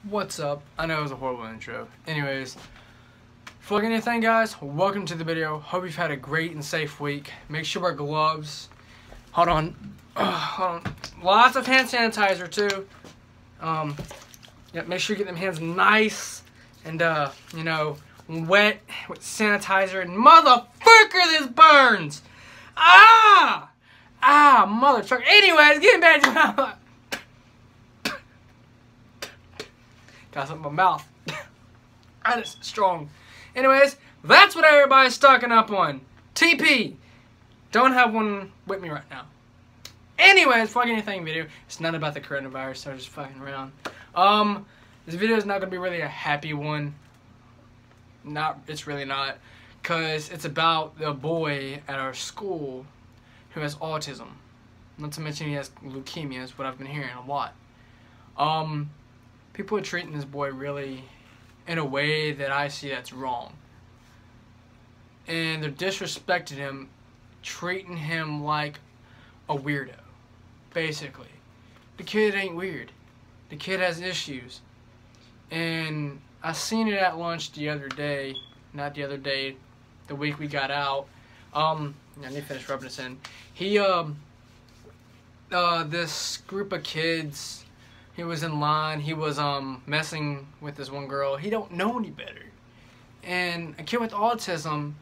What's up? I know it was a horrible intro. Anyways, fuck anything, guys. Welcome to the video. Hope you've had a great and safe week. Make sure you wear gloves. Hold on. Hold on. Lots of hand sanitizer too. Yeah, make sure you get them hands nice and wet with sanitizer. And motherfucker, this burns. Mother trucker. Anyways, getting back to my got something in my mouth. That is strong. Anyways, that's what everybody's stocking up on. TP. Don't have one with me right now. Anyways, fuck anything video. It's not about the coronavirus, so I'm just fucking around. This video is not gonna be really a happy one. It's really not. Cause it's about the boy at our school who has autism. Not to mention he has leukemia, is what I've been hearing a lot. People are treating this boy really in a way that I see that's wrong. And they're disrespecting him, treating him like a weirdo, basically. The kid ain't weird. The kid has issues. And I seen it at lunch the other day, not the other day, the week we got out. I need to finish rubbing this in. This group of kids, he was in line, he was messing with this one girl. He don't know any better. And a kid with autism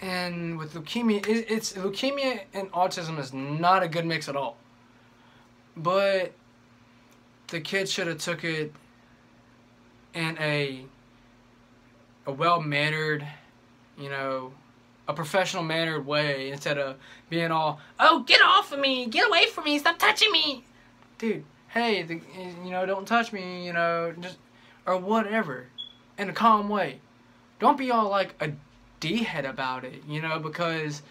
and with leukemia, it's leukemia and autism is not a good mix at all. But the kid should have took it in a well-mannered, a professional mannered way instead of being all, oh, get off of me, get away from me, stop touching me. Dude, hey, don't touch me, just, or whatever, in a calm way. Don't be all like a D-head about it, because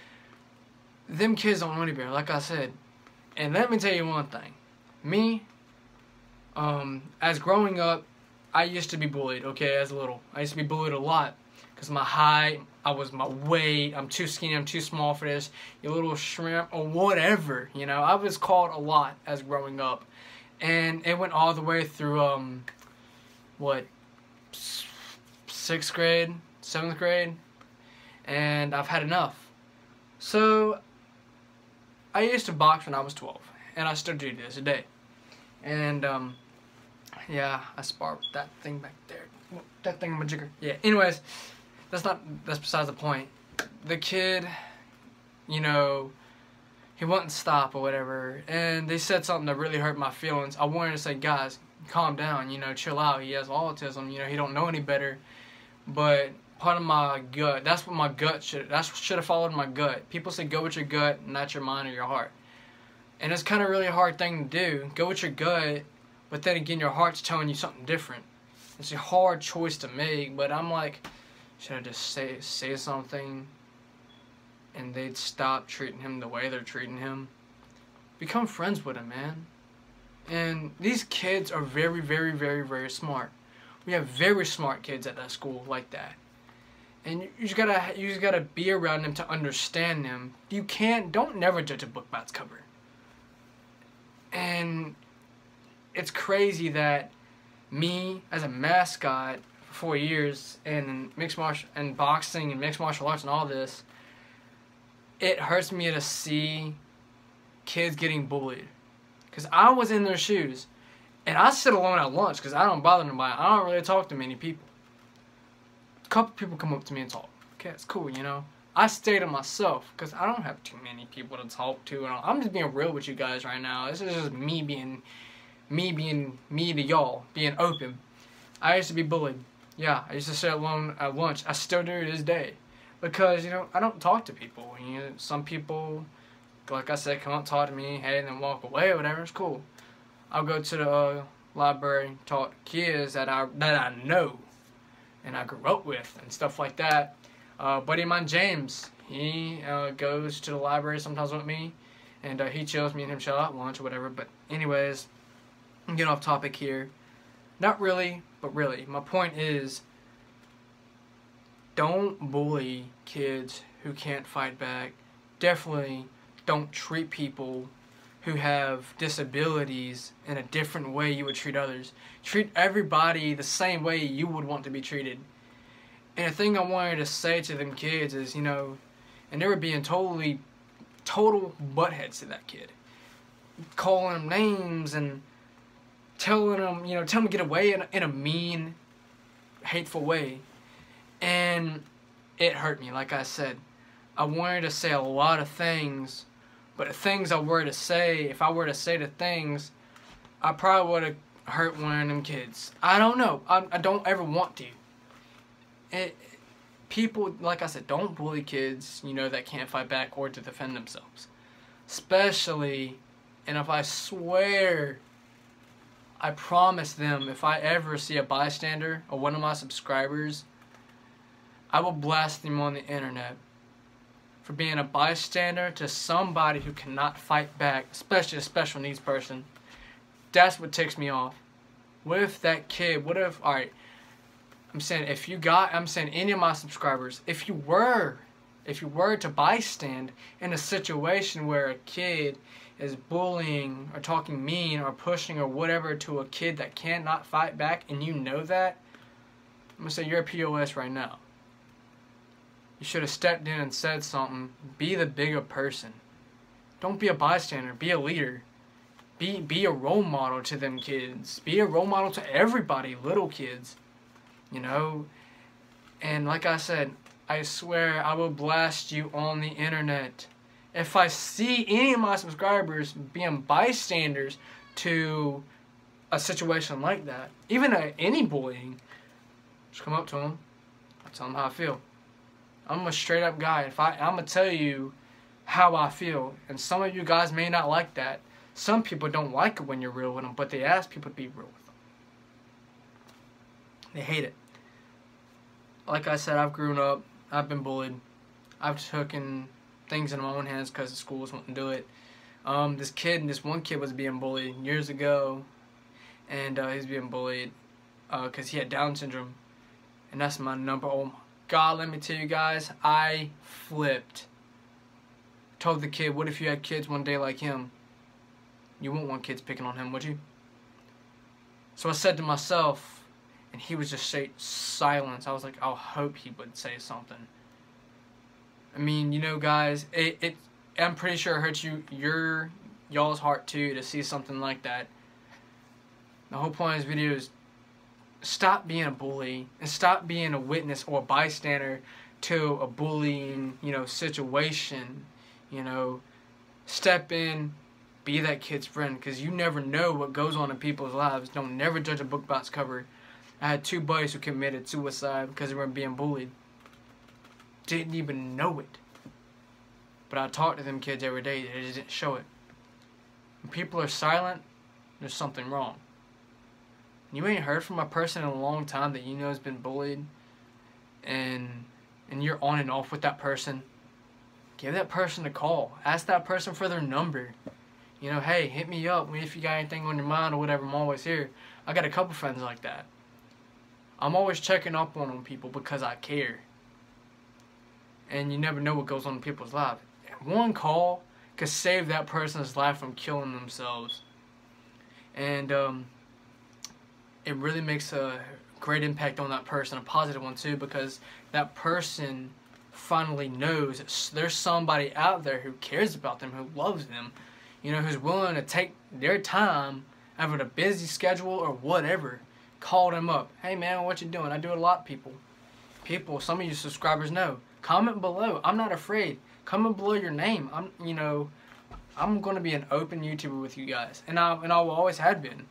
them kids don't know any better, like I said. And let me tell you one thing. Me, as growing up, I used to be bullied, okay, as little. I used to be bullied a lot. Because my height, my weight, I'm too skinny, I'm too small for this, you little shrimp, or whatever, I was called a lot as growing up. And it went all the way through, 6th grade, 7th grade, and I've had enough. So, I used to box when I was 12, and I still do this today. And, yeah, I spar with that thing back there. That thing, my jigger. Yeah, anyways, that's besides the point. The kid, he wouldn't stop or whatever, and they said something that really hurt my feelings. I wanted to say, guys, calm down, chill out. He has autism, he don't know any better. But part of my gut, that's what my gut should have followed my gut. People say go with your gut, not your mind or your heart. And it's kind of really a hard thing to do. Go with your gut, but then again, your heart's telling you something different. It's a hard choice to make, but I'm like, should I just say something and they'd stop treating him the way they're treating him? Become friends with him, man. And these kids are very, very, very, very smart. We have very smart kids at that school like that. And you just gotta be around them to understand them. Don't never judge a book by its cover. And it's crazy that me as a mascot for 4 years in boxing and mixed martial arts and all this, it hurts me to see kids getting bullied. Because I was in their shoes. And I sit alone at lunch because I don't bother nobody. I don't really talk to many people. A couple people come up to me and talk. Okay, it's cool, I stay to myself because I don't have too many people to talk to. And I'm just being real with you guys right now. This is just me being me to y'all, being open. I used to be bullied. Yeah, I used to sit alone at lunch. I still do to this day. Because, I don't talk to people. Some people, like I said, come up, talk to me, hey, and then walk away or whatever. It's cool. I'll go to the library, talk to kids that I know and I grew up with and stuff like that. Buddy of mine, James, he goes to the library sometimes with me, and he chills. Me and him chill out lunch or whatever. But anyways, I'm getting off topic here. Not really, but really. My point is, don't bully kids who can't fight back. Definitely don't treat people who have disabilities in a different way you would treat others. Treat everybody the same way you would want to be treated. And the thing I wanted to say to them kids is, you know, and they were being total buttheads to that kid. Calling him names and telling him, you know, telling him to get away in a mean, hateful way. And it hurt me, like I said. I wanted to say a lot of things, but the things I were to say, if I were to say the things, I probably would have hurt one of them kids. I don't know. I don't ever want to. People, like I said, don't bully kids, you know, that can't fight back or to defend themselves. Especially, and if I swear, I promise them, if I ever see a bystander or one of my subscribers, I will blast them on the internet for being a bystander to somebody who cannot fight back, especially a special needs person. That's what ticks me off. What if that kid, alright, I'm saying any of my subscribers, if you were to bystand in a situation where a kid is bullying or talking mean or pushing or whatever to a kid that cannot fight back, and you know that, I'm going to say you're a POS right now. You should have stepped in and said something. Be the bigger person. Don't be a bystander. Be a leader. Be a role model to them kids. Be a role model to everybody, little kids. You know? And like I said, I swear I will blast you on the internet. If I see any of my subscribers being bystanders to a situation like that, even any bullying, just come up to them. I'll tell them how I feel. I'm a straight up guy. I'm going to tell you how I feel. And some of you guys may not like that. Some people don't like it when you're real with them, but they ask people to be real with them. They hate it. Like I said, I've grown up. I've been bullied. I've taken things in my own hands because the schools wouldn't do it. This one kid was being bullied years ago. And he's being bullied because he had Down syndrome. And that's my number. Oh my God, let me tell you guys, I flipped. Told the kid, what if you had kids one day like him? You wouldn't want kids picking on him, would you? So I said to myself, and he was just silence. I was like, I hope he would say something. I mean, you know, guys, I'm pretty sure it hurts y'all's heart too to see something like that. The whole point of this video is stop being a bully and stop being a witness or a bystander to a bullying, you know, situation. You know, step in, be that kid's friend, because you never know what goes on in people's lives. Don't never judge a book by its cover. I had 2 buddies who committed suicide because they were being bullied. Didn't even know it. But I talked to them kids every day. They just didn't show it. When people are silent, there's something wrong. You ain't heard from a person in a long time that you know has been bullied, and you're on and off with that person. Give that person a call. Ask that person for their number. You know, hey, hit me up if you got anything on your mind or whatever. I'm always here. I got a couple friends like that. I'm always checking up on people because I care. And you never know what goes on in people's lives. One call could save that person's life from killing themselves. And it really makes a great impact on that person, a positive one too, because that person finally knows that there's somebody out there who cares about them, who loves them, you know, who's willing to take their time out of a busy schedule or whatever. Call them up. Hey man, what you doing? I do it a lot, people. Some of you subscribers know. Comment below. I'm not afraid. Comment below your name. I'm going to be an open YouTuber with you guys, and I always have been.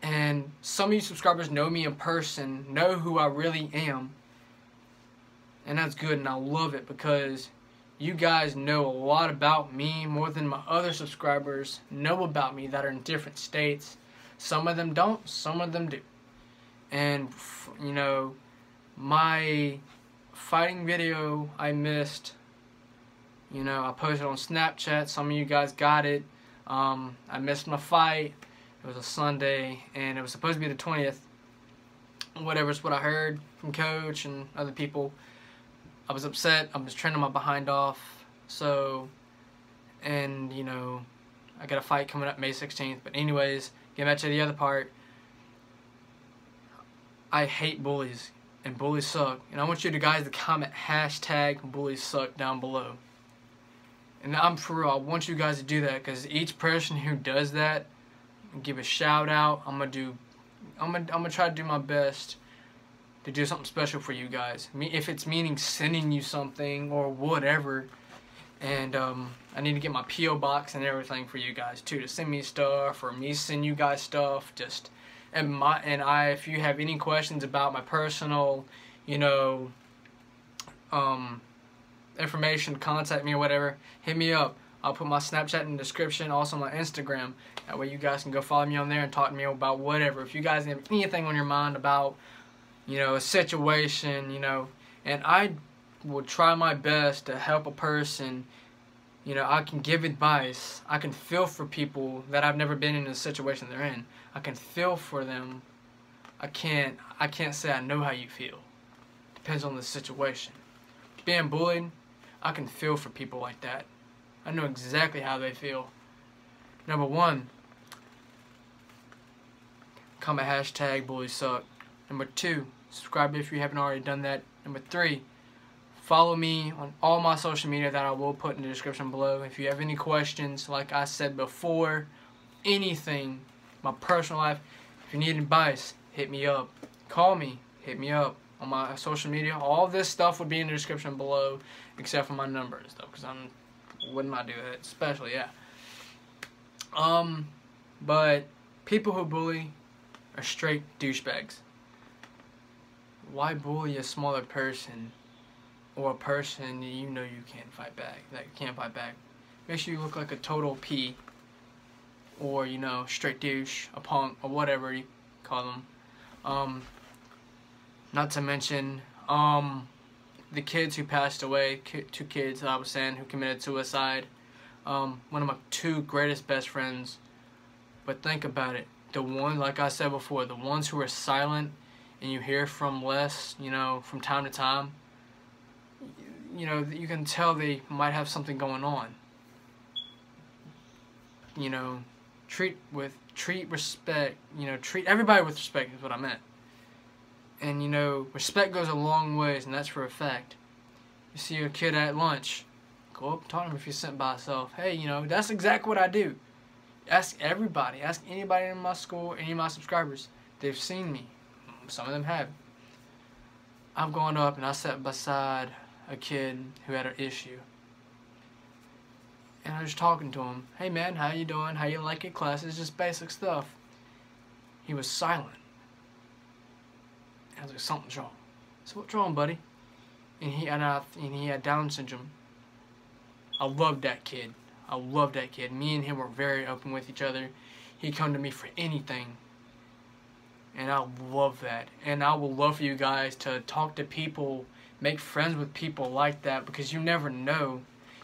And some of you subscribers know me in person, know who I really am. And that's good, and I love it because you guys know a lot about me more than my other subscribers know about me that are in different states. Some of them don't, some of them do. And, you know, my fighting video I missed, you know, I posted on Snapchat. Some of you guys got it. I missed my fight. It was a Sunday, and it was supposed to be the 20th. Whatever, it's what I heard from Coach and other people. I was upset. I was training my behind off. So, and, you know, I got a fight coming up May 16th. But anyways, getting back to the other part. I hate bullies, and bullies suck. And I want you guys to comment #bullies_suck down below. And I'm for real, I want you guys to do that, because each person who does that, give a shout out. I'm gonna try to do my best to do something special for you guys. If it's meaning sending you something or whatever. And I need to get my P.O. box and everything for you guys too, to send me stuff, or me send you guys stuff. Just if you have any questions about my personal, information, contact me or whatever, hit me up. I'll put my Snapchat in the description, also my Instagram. That way you guys can go follow me on there and talk to me about whatever. If you guys have anything on your mind about, a situation, and I will try my best to help a person. I can give advice. I can feel for people that I've never been in a situation they're in. I can feel for them. I can't say I know how you feel. Depends on the situation. Being bullied, I can feel for people like that. I know exactly how they feel. Number 1, comment #bullies_suck. Number 2, subscribe if you haven't already done that. Number 3, follow me on all my social media that I will put in the description below. If you have any questions, like I said before, anything, my personal life, if you need advice, hit me up. Call me, hit me up on my social media. All this stuff would be in the description below, except for my number and stuff, because I would not do that, especially, yeah. But people who bully are straight douchebags. Why bully a smaller person? Or a person you can't fight back, makes you look like a total P, or straight douche, a punk, or whatever you call them. Not to mention the kids who passed away, 2 kids that I was saying who committed suicide. One of my 2 greatest best friends. But think about it, like I said before, the ones who are silent and you hear from less, from time to time. You can tell they might have something going on. Treat respect, treat everybody with respect is what I meant. And, respect goes a long ways, and that's for a fact. You see a kid at lunch, go up and talk to him if he's sitting by himself. Hey, that's exactly what I do. Ask everybody, ask anybody in my school, any of my subscribers. They've seen me. Some of them have. I've gone up and I sat beside a kid who had an issue, and I was talking to him. Hey man, how you doing? How you like your classes? Just basic stuff. He was silent. I was like, something's wrong. So what's wrong, buddy? And he had Down syndrome. I loved that kid. Me and him were very open with each other. He'd come to me for anything. And I love that. And I would love for you guys to talk to people, make friends with people like that, because you never know.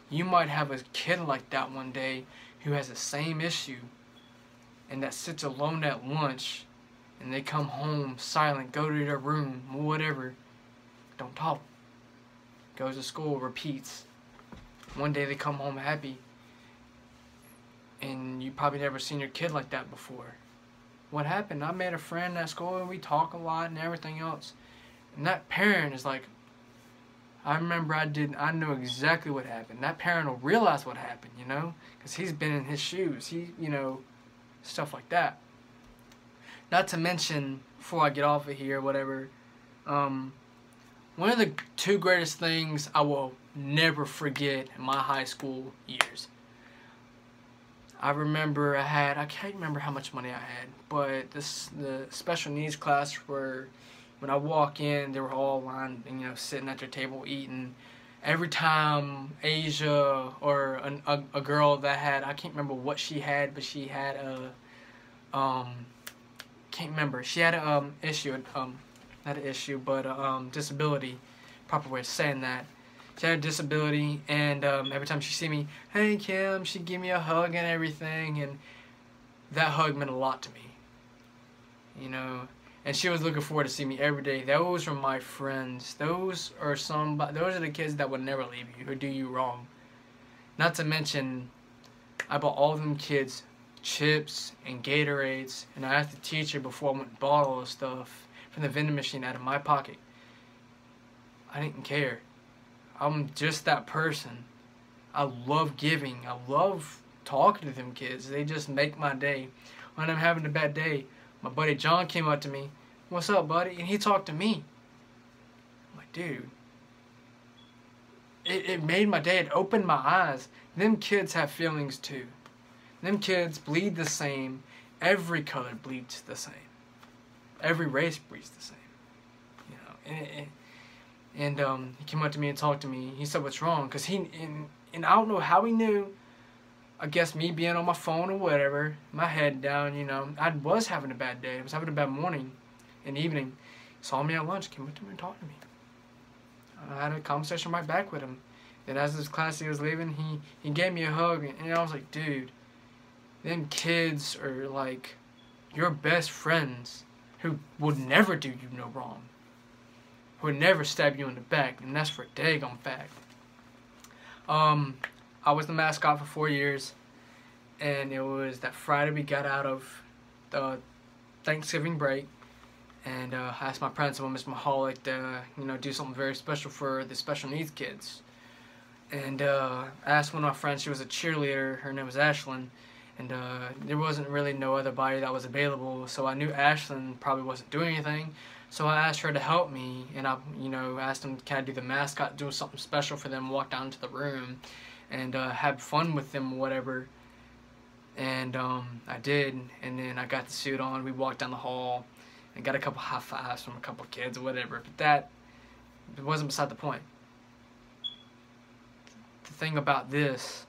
You might have a kid like that one day who has the same issue, and that sits alone at lunch, and they come home silent, go to their room, whatever, don't talk, goes to school, repeats. One day they come home happy, and you probably never seen your kid like that before. What happened? I made a friend at school, and we talk a lot and everything else. And that parent is like, I remember I know exactly what happened. That parent will realize what happened, because he's been in his shoes. Stuff like that. Not to mention, before I get off of here, whatever, one of the 2 greatest things I will never forget in my high school years. I remember I can't remember how much money I had, but the special needs class when I walk in, they were all lined, sitting at their table eating. Every time Asia or a girl that had, I can't remember what she had, but she had can't remember. She had a not an issue, but disability. Proper way of saying that. She had a disability, and every time she see me, hey Kim, she'd give me a hug and everything, and that hug meant a lot to me. And she was looking forward to see me every day. Those are my friends. Those are the kids that would never leave you, who do you wrong. Not to mention, I bought all of them kids chips and Gatorades, and I asked the teacher before I went and bought all the stuff from the vending machine out of my pocket. I didn't care. I'm just that person. I love giving. I love talking to them kids. They just make my day. When I'm having a bad day, my buddy John came up to me, "What's up, buddy?" And he talked to me. I'm like, dude, it made my day. It opened my eyes. Them kids have feelings too. Them kids bleed the same. Every color bleeds the same. Every race bleeds the same. You know, and he came up to me and talked to me. He said, "What's wrong?" Because and I don't know how he knew. I guess me being on my phone or whatever, my head down, you know, I was having a bad day. I was having a bad morning and evening. Saw me at lunch, came up to me and talked to me. I had a conversation right back with him. Then as his class he was leaving, he gave me a hug, and I was like, dude, them kids are like your best friends who would never do you no wrong. Who would never stab you in the back, and that's for a daggone fact. I was the mascot for 4 years, and it was that Friday we got out of the Thanksgiving break, and I asked my principal, Miss Mahalik, to do something very special for the special needs kids. And I asked one of my friends, she was a cheerleader, her name was Ashlyn, and there wasn't really no other body that was available, so I knew Ashlyn probably wasn't doing anything. So I asked her to help me, and I asked them, can I do the mascot, do something special for them, walk down to the room, and have fun with them or whatever. And I did, and then I got the suit on, we walked down the hall, and got a couple high fives from a couple kids or whatever, but that wasn't beside the point. The thing about this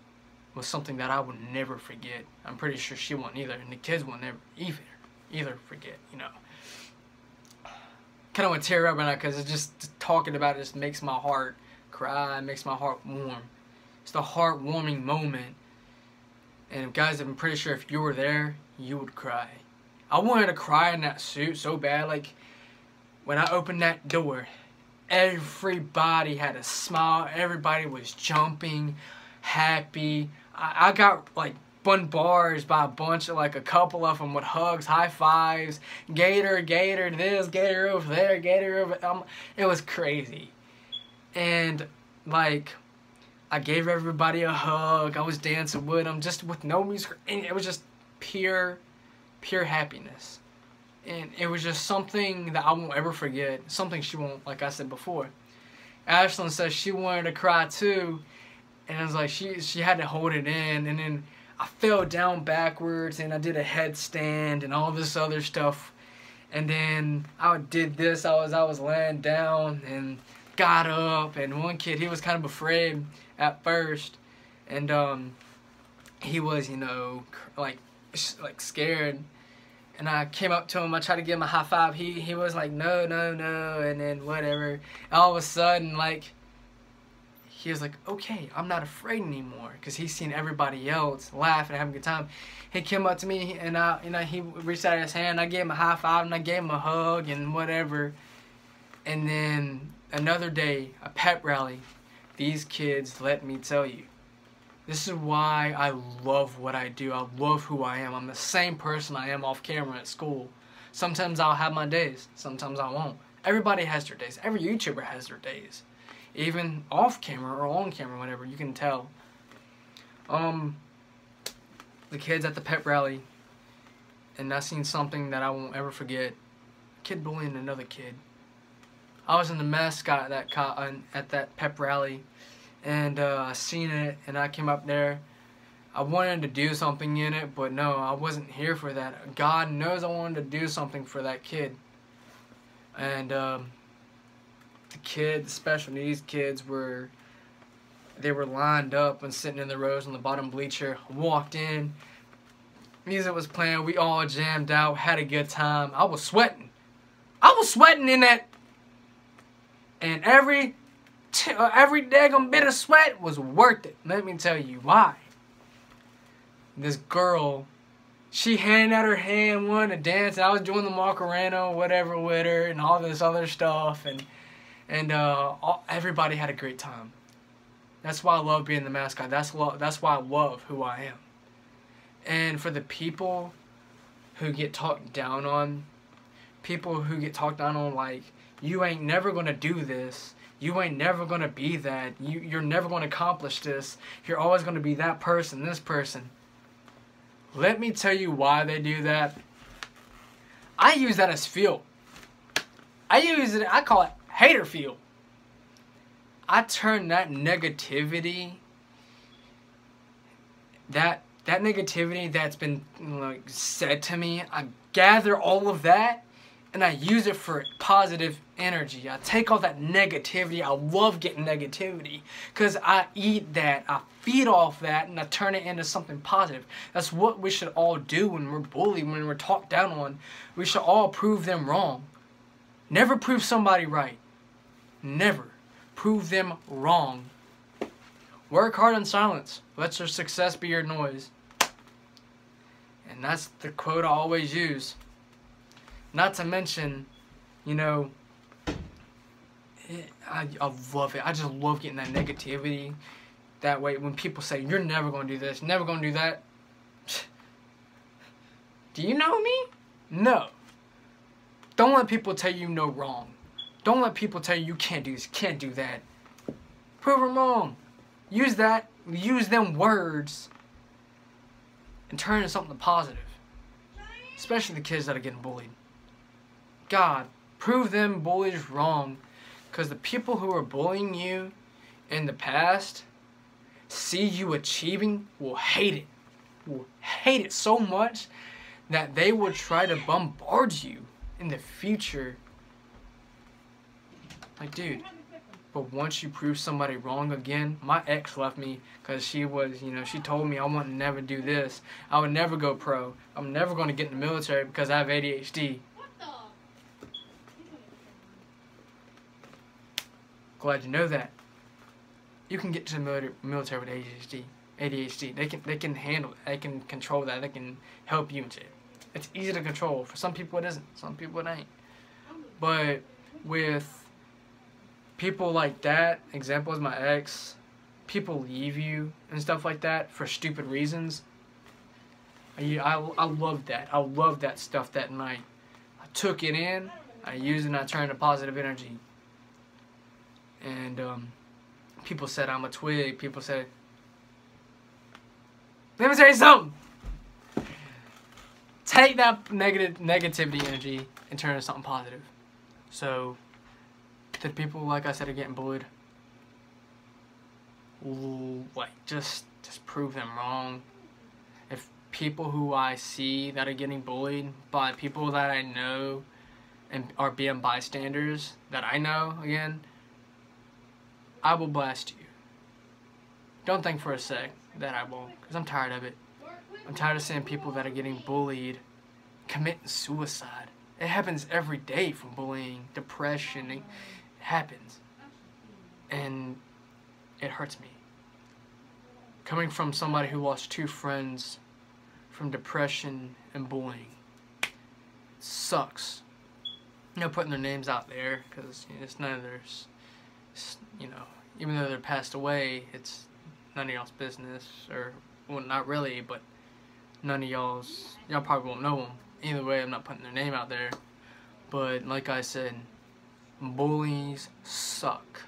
was something that I would never forget. I'm pretty sure she won't either, and the kids will never either forget, Kind of want to tear up right now because it's just talking about it just makes my heart cry, makes my heart warm. It's the heartwarming moment. And guys, I'm pretty sure if you were there, you would cry. I wanted to cry in that suit so bad. Like, when I opened that door, everybody had a smile. Everybody was jumping, happy. I got, like, bombarded by a couple of them with hugs, high fives, Gator this, Gator over there, Gator over. It was crazy. And, like, I gave everybody a hug. I was dancing with them, just with no music. And it was just pure happiness. And it was just something that I won't ever forget. Something she won't, like I said before. Ashlyn says she wanted to cry too. And it was like she had to hold it in. And then I fell down backwards and I did a headstand and all this other stuff. And then I did this. I was laying down and got up. And one kid, he was kind of afraid at first. And he was, like scared. And I came up to him. I tried to give him a high five. He was like, no. And then whatever. All of a sudden, like, he was like, okay, I'm not afraid anymore, because he's seen everybody else laugh and have a good time. He came up to me and he reached out his hand. I gave him a high five and I gave him a hug and whatever. And then another day, a pep rally. These kids, let me tell you, this is why I love what I do. I love who I am. I'm the same person I am off camera at school. Sometimes I'll have my days. Sometimes I won't. Everybody has their days. Every YouTuber has their days. Even off camera or on camera, whatever, you can tell. The kids at the pep rally, and I seen something that I won't ever forget. A kid bullying another kid. I was in the mascot at that pep rally, and I seen it, and I came up there. I wanted to do something in it, but no, I wasn't here for that. God knows I wanted to do something for that kid. And the special needs kids were lined up and sitting in the rows on the bottom bleacher. I walked in, music was playing, we all jammed out, had a good time. I was sweating in that, and every daggone bit of sweat was worth it. Let me tell you why. This girl, she handed out her hand, wanted to dance, and I was doing the Macarena or whatever with her and all this other stuff, and everybody had a great time. That's why I love being the mascot. That's why I love who I am. And for the people who get talked down on, like, you ain't never gonna do this, you ain't never gonna be that, you're never gonna accomplish this, you're always gonna be that person, this person. Let me tell you why they do that. I use that as fuel. I call it hater fuel. I turn that negativity, that negativity that's been like said to me, I gather all of that and I use it for positive energy. I take all that negativity. I love getting negativity because I eat that, I feed off that, and I turn it into something positive. That's what we should all do when we're bullied, when we're talked down on. We should all prove them wrong. Never prove somebody right. Never prove them wrong. Work hard in silence. Let your success be your noise. And that's the quote I always use. Not to mention, you know, I love it. I just love getting that negativity. That way, when people say, you're never going to do this, never going to do that. Do you know me? No. Don't let people tell you no wrong. Don't let people tell you can't do this, can't do that. Prove them wrong. Use them words and turn it into something positive. Especially the kids that are getting bullied. God, prove them bullies wrong. Because the people who are bullying you in the past see you achieving will hate it. Will hate it so much that they will try to bombard you in the future. Like, dude. But once you prove somebody wrong again, my ex left me because she was, you know, she told me I would never do this. I would never go pro. I'm never going to get in the military because I have ADHD. Glad you know that. You can get to the military with ADHD. They can handle it. They can control that. They can help you and shit. It's easy to control. For some people it isn't. Some people it ain't. But with people like that, example is my ex, people leave you and stuff like that for stupid reasons. I love that. I love that stuff that night. I took it in, I used it, and I turned it to positive energy. And people said I'm a twig. People said, let me tell you something. Take that negativity energy and turn it into something positive. So, to the people, like I said, are getting bullied, like, just prove them wrong. If people who I see that are getting bullied by people that I know and are being bystanders that I know, again, I will blast you. Don't think for a sec that I won't, because I'm tired of it. I'm tired of seeing people that are getting bullied committing suicide. It happens every day from bullying, depression. It happens. And it hurts me. Coming from somebody who lost 2 friends from depression and bullying, it sucks. You know, putting their names out there, because it's none of theirs. You know, even though they're passed away, it's none of y'all's business, or, well, not really, but none of y'all probably won't know them. Either way, I'm not putting their name out there. But like I said, bullies suck.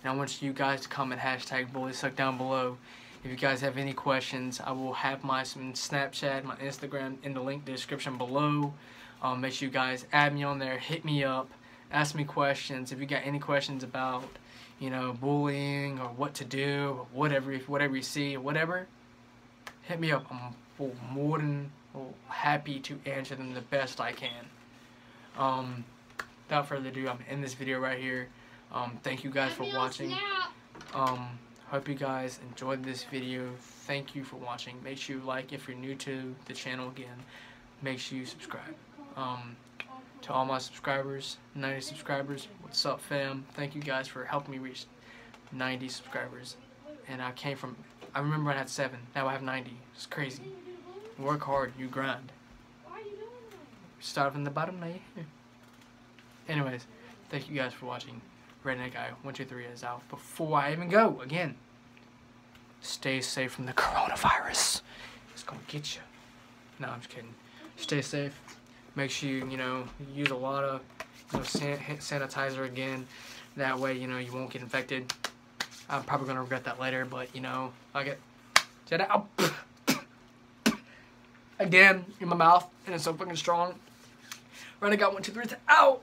And I want you guys to comment #BullySuck down below. If you guys have any questions, I will have my Snapchat, my Instagram in the link description below. Make sure you guys add me on there, hit me up, ask me questions. If you got any questions about, you know, bullying or what to do or whatever you see or whatever, hit me up. I'm more than happy to answer them the best I can. Without further ado, I'm in this video right here. Thank you guys for watching. Hope you guys enjoyed this video. Thank you for watching. Make sure you like if you're new to the channel again. Make sure you subscribe. To all my subscribers, 90 subscribers, what's up, fam? Thank you guys for helping me reach 90 subscribers. And I remember I had 7, now I have 90. It's crazy. You work hard, you grind. Start from the bottom, now you're here. Anyways, thank you guys for watching. Redneck Guy 123 is out. Before I even go, again, stay safe from the coronavirus. It's gonna get you. No, I'm just kidding. Stay safe. Make sure you know, use a lot of sanitizer again. That way, you know, you won't get infected. I'm probably gonna regret that later, but you know, I get again in my mouth, and it's so fucking strong. Redneck got 1, 2, 3, out.